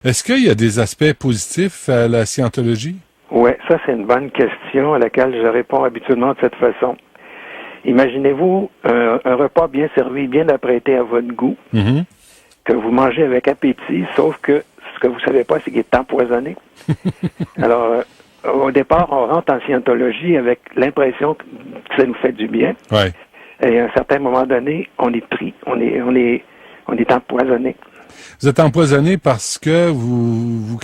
Est-ce qu'il y a des aspects positifs à la scientologie? Oui, ça c'est une bonne question à laquelle je réponds habituellement de cette façon. Imaginez-vous un repas bien servi, bien apprêté à votre goût, que vous mangez avec appétit, sauf que ce que vous savez pas, c'est qu'il est empoisonné. Alors, au départ, on rentre en scientologie avec l'impression que ça nous fait du bien. Ouais. Et à un certain moment donné, on est pris, on est empoisonné. Vous êtes empoisonné parce que vous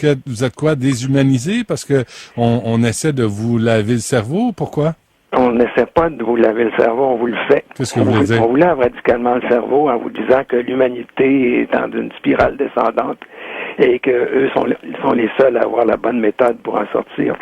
êtes quoi, déshumanisé? Parce que on essaie de vous laver le cerveau? Pourquoi? On n'essaie pas de vous laver le cerveau, on vous le fait. Qu'est-ce que vous voulez dire? On vous lave radicalement le cerveau en vous disant que l'humanité est dans une spirale descendante et que eux sont les seuls à avoir la bonne méthode pour en sortir.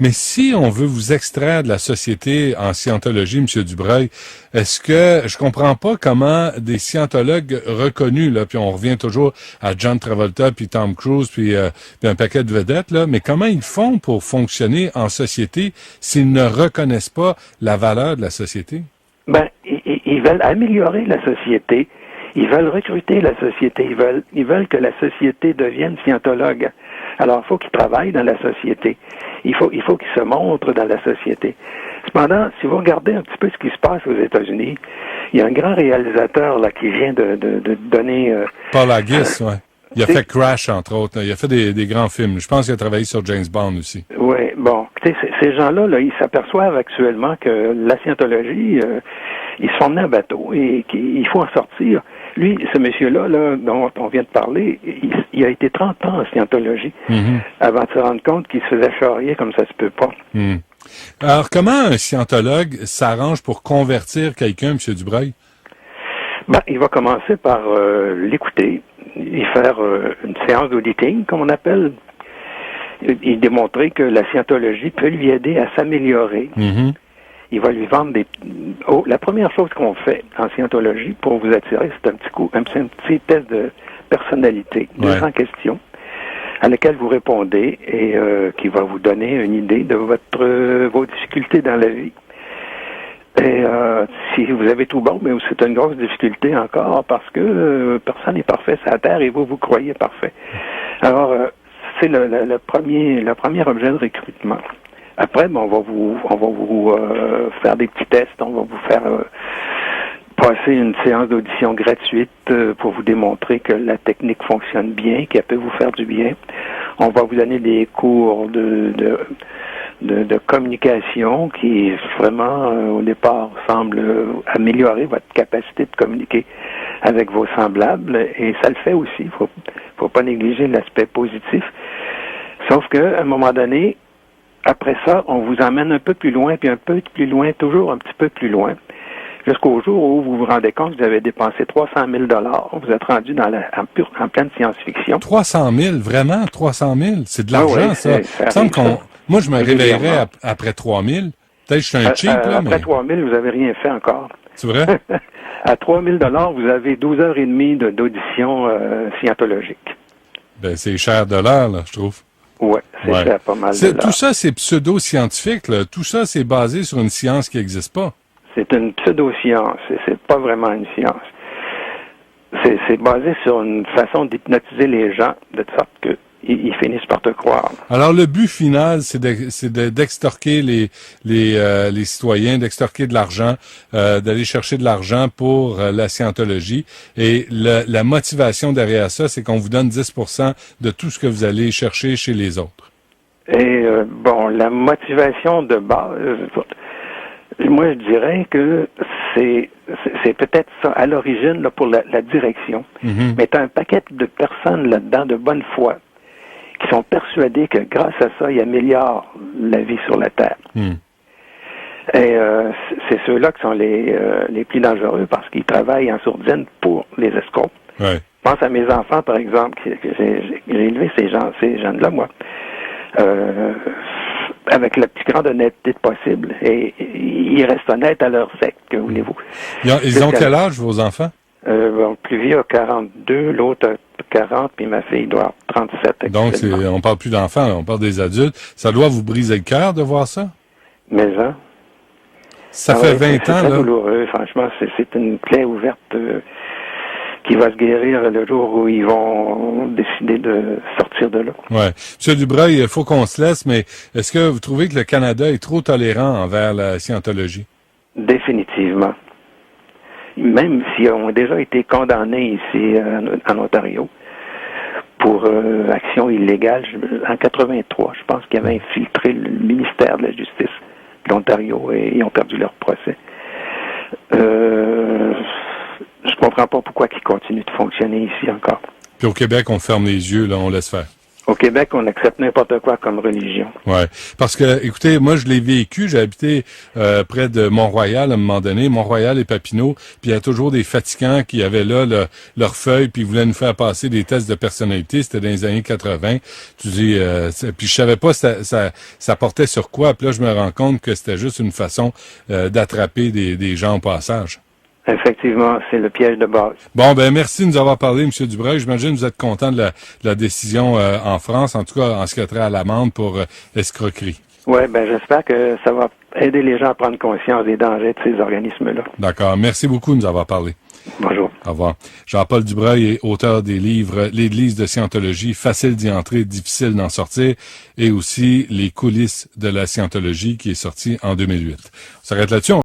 Mais si on veut vous extraire de la société en scientologie, M. Dubreuil, est-ce que je comprends pas comment des scientologues reconnus, là, puis on revient toujours à John Travolta, puis Tom Cruise, puis un paquet de vedettes, là, mais comment ils font pour fonctionner en société s'ils ne reconnaissent pas la valeur de la société? Ben, ils veulent améliorer la société. Ils veulent recruter la société. Ils veulent que la société devienne scientologue. Alors, il faut qu'ils travaillent dans la société. Il faut qu'ils se montrent dans la société. Cependant, si vous regardez un petit peu ce qui se passe aux États-Unis, il y a un grand réalisateur là qui vient de donner... Paul Haggis, ouais. Il a fait Crash, entre autres. Il a fait des grands films. Je pense qu'il a travaillé sur James Bond aussi. Oui, bon. Ces gens-là, ils s'aperçoivent actuellement que la scientologie, ils se font mener en bateau et qu'il faut en sortir. Lui, ce monsieur-là, là, dont on vient de parler, il a été 30 ans en scientologie avant de se rendre compte qu'il se faisait charrier comme ça se peut pas. Alors, comment un scientologue s'arrange pour convertir quelqu'un, M. Dubreuil? Ben, il va commencer par l'écouter, et faire une séance d'auditing, comme on appelle, et démontrer que la scientologie peut lui aider à s'améliorer. Il va lui vendre des... la première chose qu'on fait en scientologie pour vous attirer, c'est un petit test de personnalité, 200 questions, à laquelle vous répondez et qui va vous donner une idée de vos difficultés dans la vie. Et si vous avez tout bon, mais c'est une grosse difficulté encore parce que personne n'est parfait sur la Terre et vous croyez parfait. Alors, c'est le premier objet de recrutement. Après, on va vous faire des petits tests, on va vous faire passer une séance d'audition gratuite pour vous démontrer que la technique fonctionne bien, qu'elle peut vous faire du bien. On va vous donner des cours de communication qui vraiment, au départ, semble améliorer votre capacité de communiquer avec vos semblables. Et ça le fait aussi. Faut pas négliger l'aspect positif. Sauf qu'à un moment donné, après ça, on vous emmène un peu plus loin, puis un peu plus loin, toujours un petit peu plus loin, jusqu'au jour où vous vous rendez compte que vous avez dépensé 300 000 $. Vous êtes rendu en pleine science-fiction. 300 000, vraiment? 300 000? C'est de l'argent, ça. Moi, je me réveillerais après 3 000. Peut-être que je suis un cheap, là, mais... Après 3 000, vous n'avez rien fait encore. C'est vrai? À 3 000 $, vous avez 12 heures et demie d'audition scientologique. Ben, c'est cher de l'heure, là, je trouve. Oui, c'est cher, pas mal de l'heure. Tout ça, c'est pseudo-scientifique, là. Tout ça, c'est basé sur une science qui n'existe pas. C'est une pseudo-science. C'est pas vraiment une science. C'est basé sur une façon d'hypnotiser les gens de sorte qu'ils finissent par te croire. Alors, le but final, c'est d'extorquer les citoyens, d'extorquer de l'argent, d'aller chercher de l'argent pour la scientologie. Et la motivation derrière ça, c'est qu'on vous donne 10% de tout ce que vous allez chercher chez les autres. Et la motivation de base, moi je dirais que c'est peut-être ça à l'origine là, pour la direction. Mais tu as un paquet de personnes là-dedans de bonne foi qui sont persuadés que grâce à ça, ils améliorent la vie sur la Terre. Et c'est ceux-là qui sont les plus dangereux parce qu'ils travaillent en sourdine pour les escrocs. Ouais. Je pense à mes enfants, par exemple, que j'ai élevé ces jeunes-là, moi, avec la plus grande honnêteté possible. Et ils restent honnêtes à leur secte, que voulez-vous. Ils ont quel âge, vos enfants? Le plus vieux a 42, l'autre a 40, puis ma fille doit avoir 37. Donc, on parle plus d'enfants, on parle des adultes. Ça doit vous briser le cœur de voir ça? Mais ça fait 20 ans, c'est là. C'est douloureux, franchement. C'est une plaie ouverte qui va se guérir le jour où ils vont décider de sortir partir de là. Ouais. Monsieur Dubreuil, il faut qu'on se laisse, mais est-ce que vous trouvez que le Canada est trop tolérant envers la scientologie? Définitivement. Même s'ils ont déjà été condamnés ici en Ontario pour action illégale, en 83, je pense qu'ils avaient infiltré le ministère de la Justice de l'Ontario et ils ont perdu leur procès. Je comprends pas pourquoi ils continuent de fonctionner ici encore. Puis au Québec, on ferme les yeux, là, on laisse faire. Au Québec, on accepte n'importe quoi comme religion. Ouais, parce que, écoutez, moi, je l'ai vécu. J'ai habité près de Mont-Royal à un moment donné, Mont-Royal et Papineau. Puis il y a toujours des fatigants qui avaient là leurs feuilles, puis ils voulaient nous faire passer des tests de personnalité. C'était dans les années 80. Tu dis, puis je savais pas ça portait sur quoi. Puis là, je me rends compte que c'était juste une façon d'attraper des gens au passage. Effectivement, c'est le piège de base. Bon, ben merci de nous avoir parlé, M. Dubreuil. J'imagine que vous êtes content de la décision en France, en tout cas en ce qui a trait à l'amende pour escroquerie. Oui, ben j'espère que ça va aider les gens à prendre conscience des dangers de ces organismes-là. D'accord. Merci beaucoup de nous avoir parlé. Bonjour. Au revoir. Jean-Paul Dubreuil est auteur des livres L'Église de Scientologie, facile d'y entrer, difficile d'en sortir, et aussi Les coulisses de la Scientologie, qui est sorti en 2008. On s'arrête là-dessus.